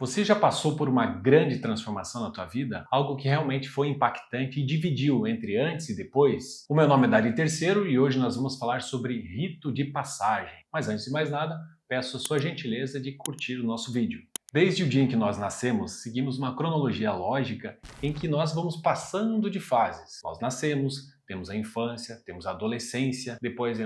Você já passou por uma grande transformação na tua vida? Algo que realmente foi impactante e dividiu entre antes e depois? O meu nome é Dari Terceiro e hoje nós vamos falar sobre rito de passagem. Mas antes de mais nada, peço a sua gentileza de curtir o nosso vídeo. Desde o dia em que nós nascemos, seguimos uma cronologia lógica em que nós vamos passando de fases. Nós nascemos, temos a infância, temos a adolescência, depois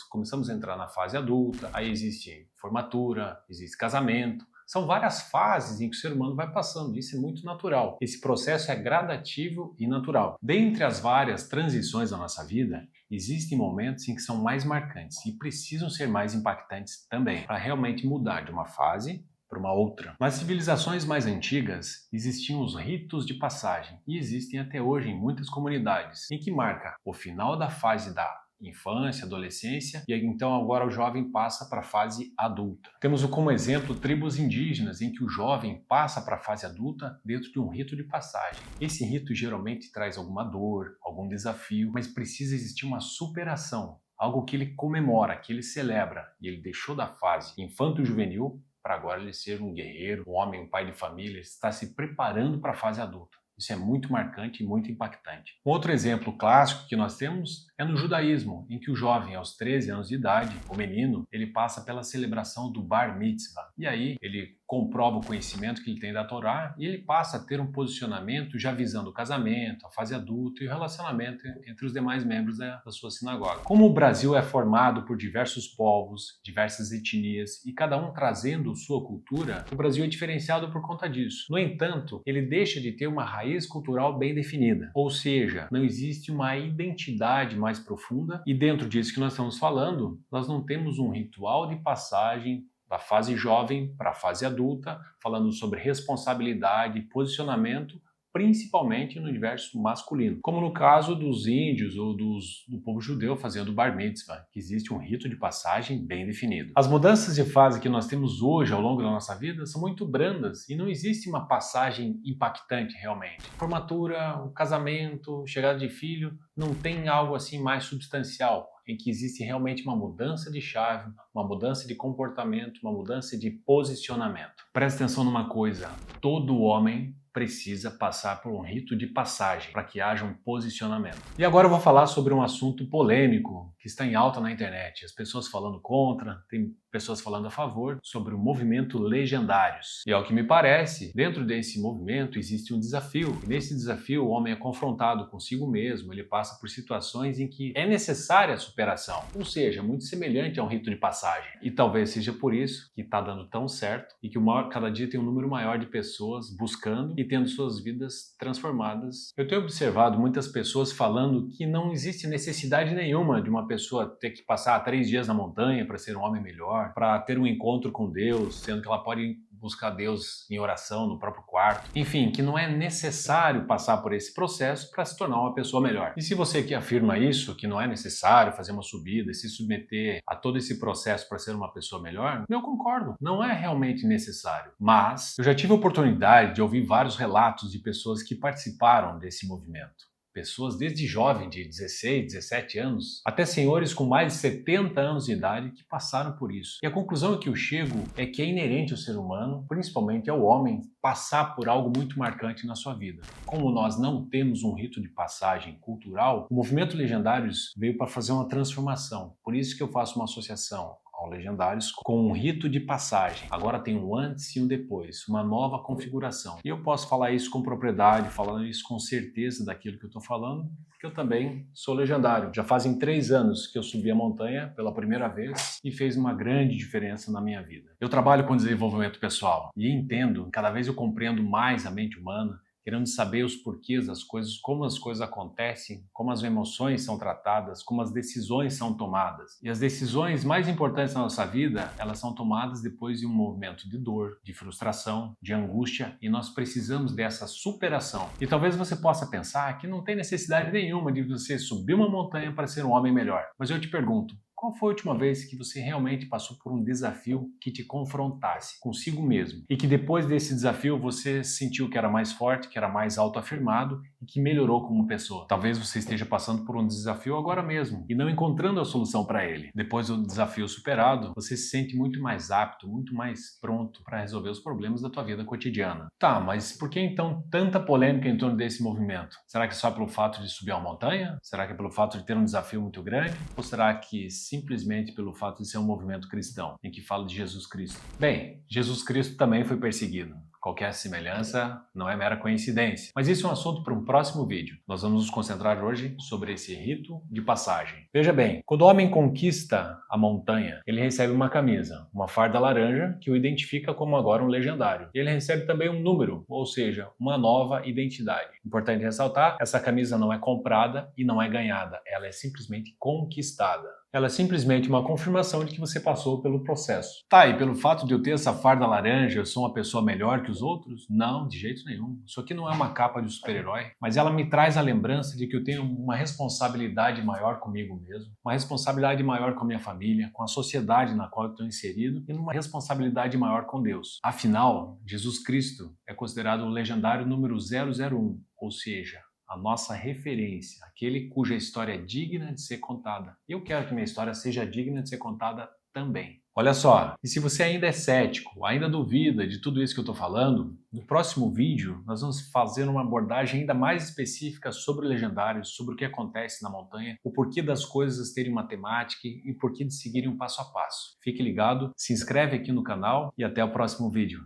começamos a entrar na fase adulta, aí existe formatura, existe casamento. São várias fases em que o ser humano vai passando, isso é muito natural. Esse processo é gradativo e natural. Dentre as várias transições da nossa vida, existem momentos em que são mais marcantes e precisam ser mais impactantes também, para realmente mudar de uma fase para uma outra. Nas civilizações mais antigas, existiam os ritos de passagem e existem até hoje em muitas comunidades, em que marca o final da fase da infância, adolescência, e então agora o jovem passa para a fase adulta. Temos como exemplo tribos indígenas em que o jovem passa para a fase adulta dentro de um rito de passagem. Esse rito geralmente traz alguma dor, algum desafio, mas precisa existir uma superação, algo que ele comemora, que ele celebra, e ele deixou da fase infanto-juvenil para agora ele ser um guerreiro, um homem, um pai de família, está se preparando para a fase adulta. Isso é muito marcante e muito impactante. Um outro exemplo clássico que nós temos é no judaísmo, em que o jovem, aos 13 anos de idade, o menino, ele passa pela celebração do Bar Mitzvah. E aí ele comprova o conhecimento que ele tem da Torá e ele passa a ter um posicionamento já visando o casamento, a fase adulta e o relacionamento entre os demais membros da sua sinagoga. Como o Brasil é formado por diversos povos, diversas etnias e cada um trazendo sua cultura, o Brasil é diferenciado por conta disso. No entanto, ele deixa de ter uma raiz cultural bem definida, ou seja, não existe uma identidade mais profunda e dentro disso que nós estamos falando, nós não temos um ritual de passagem da fase jovem para a fase adulta, falando sobre responsabilidade e posicionamento, principalmente no universo masculino, como no caso dos índios ou do povo judeu fazendo o Bar Mitzvah, que existe um rito de passagem bem definido. As mudanças de fase que nós temos hoje ao longo da nossa vida são muito brandas e não existe uma passagem impactante realmente. Formatura, o casamento, chegada de filho, não tem algo assim mais substancial, em que existe realmente uma mudança de chave, uma mudança de comportamento, uma mudança de posicionamento. Presta atenção numa coisa, todo homem precisa passar por um rito de passagem para que haja um posicionamento. E agora eu vou falar sobre um assunto polêmico que está em alta na internet. As pessoas falando contra, tem pessoas falando a favor, sobre o movimento Legendários. E ao que me parece, dentro desse movimento existe um desafio. E nesse desafio o homem é confrontado consigo mesmo, ele passa por situações em que é necessária a superação. Ou seja, muito semelhante a um rito de passagem. E talvez seja por isso que está dando tão certo e que cada dia tem um número maior de pessoas buscando e tendo suas vidas transformadas. Eu tenho observado muitas pessoas falando que não existe necessidade nenhuma de uma pessoa ter que passar 3 dias na montanha para ser um homem melhor, para ter um encontro com Deus, sendo que ela pode buscar Deus em oração no próprio quarto. Enfim, que não é necessário passar por esse processo para se tornar uma pessoa melhor. E se você que afirma isso, que não é necessário fazer uma subida e se submeter a todo esse processo para ser uma pessoa melhor, eu concordo. Não é realmente necessário. Mas eu já tive a oportunidade de ouvir vários relatos de pessoas que participaram desse movimento. Pessoas desde jovem, de 16, 17 anos, até senhores com mais de 70 anos de idade que passaram por isso. E a conclusão que eu chego é que é inerente ao ser humano, principalmente ao homem, passar por algo muito marcante na sua vida. Como nós não temos um rito de passagem cultural, o movimento Legendários veio para fazer uma transformação. Por isso que eu faço uma associação ao Legendários com um rito de passagem. Agora tem um antes e um depois, uma nova configuração. E eu posso falar isso com propriedade, falando isso com certeza daquilo que eu estou falando, porque eu também sou legendário. Já fazem 3 anos que eu subi a montanha pela primeira vez e fez uma grande diferença na minha vida. Eu trabalho com desenvolvimento pessoal e entendo, cada vez eu compreendo mais a mente humana, querendo saber os porquês das coisas, como as coisas acontecem, como as emoções são tratadas, como as decisões são tomadas. E as decisões mais importantes na nossa vida, elas são tomadas depois de um movimento de dor, de frustração, de angústia, e nós precisamos dessa superação. E talvez você possa pensar que não tem necessidade nenhuma de você subir uma montanha para ser um homem melhor. Mas eu te pergunto, qual foi a última vez que você realmente passou por um desafio que te confrontasse consigo mesmo? E que depois desse desafio você sentiu que era mais forte, que era mais autoafirmado e que melhorou como pessoa. Talvez você esteja passando por um desafio agora mesmo e não encontrando a solução para ele. Depois do desafio superado, você se sente muito mais apto, muito mais pronto para resolver os problemas da tua vida cotidiana. Tá, mas por que então tanta polêmica em torno desse movimento? Será que é só pelo fato de subir uma montanha? Será que é pelo fato de ter um desafio muito grande? Ou será que simplesmente pelo fato de ser um movimento cristão, em que fala de Jesus Cristo? Bem, Jesus Cristo também foi perseguido. Qualquer semelhança não é mera coincidência. Mas isso é um assunto para um próximo vídeo. Nós vamos nos concentrar hoje sobre esse rito de passagem. Veja bem, quando o homem conquista a montanha, ele recebe uma camisa, uma farda laranja, que o identifica como agora um legendário. E ele recebe também um número, ou seja, uma nova identidade. Importante ressaltar, essa camisa não é comprada e não é ganhada, ela é simplesmente conquistada. Ela é simplesmente uma confirmação de que você passou pelo processo. Tá, e pelo fato de eu ter essa farda laranja, eu sou uma pessoa melhor que os outros? Não, de jeito nenhum. Isso aqui não é uma capa de super-herói, mas ela me traz a lembrança de que eu tenho uma responsabilidade maior comigo mesmo, uma responsabilidade maior com a minha família, com a sociedade na qual eu estou inserido e uma responsabilidade maior com Deus. Afinal, Jesus Cristo é considerado o legendário número 001, ou seja, a nossa referência, aquele cuja história é digna de ser contada. Eu quero que minha história seja digna de ser contada também. Olha só, e se você ainda é cético, ainda duvida de tudo isso que eu estou falando, no próximo vídeo nós vamos fazer uma abordagem ainda mais específica sobre legendários, sobre o que acontece na montanha, o porquê das coisas terem uma temática e o porquê de seguirem um passo a passo. Fique ligado, se inscreve aqui no canal e até o próximo vídeo.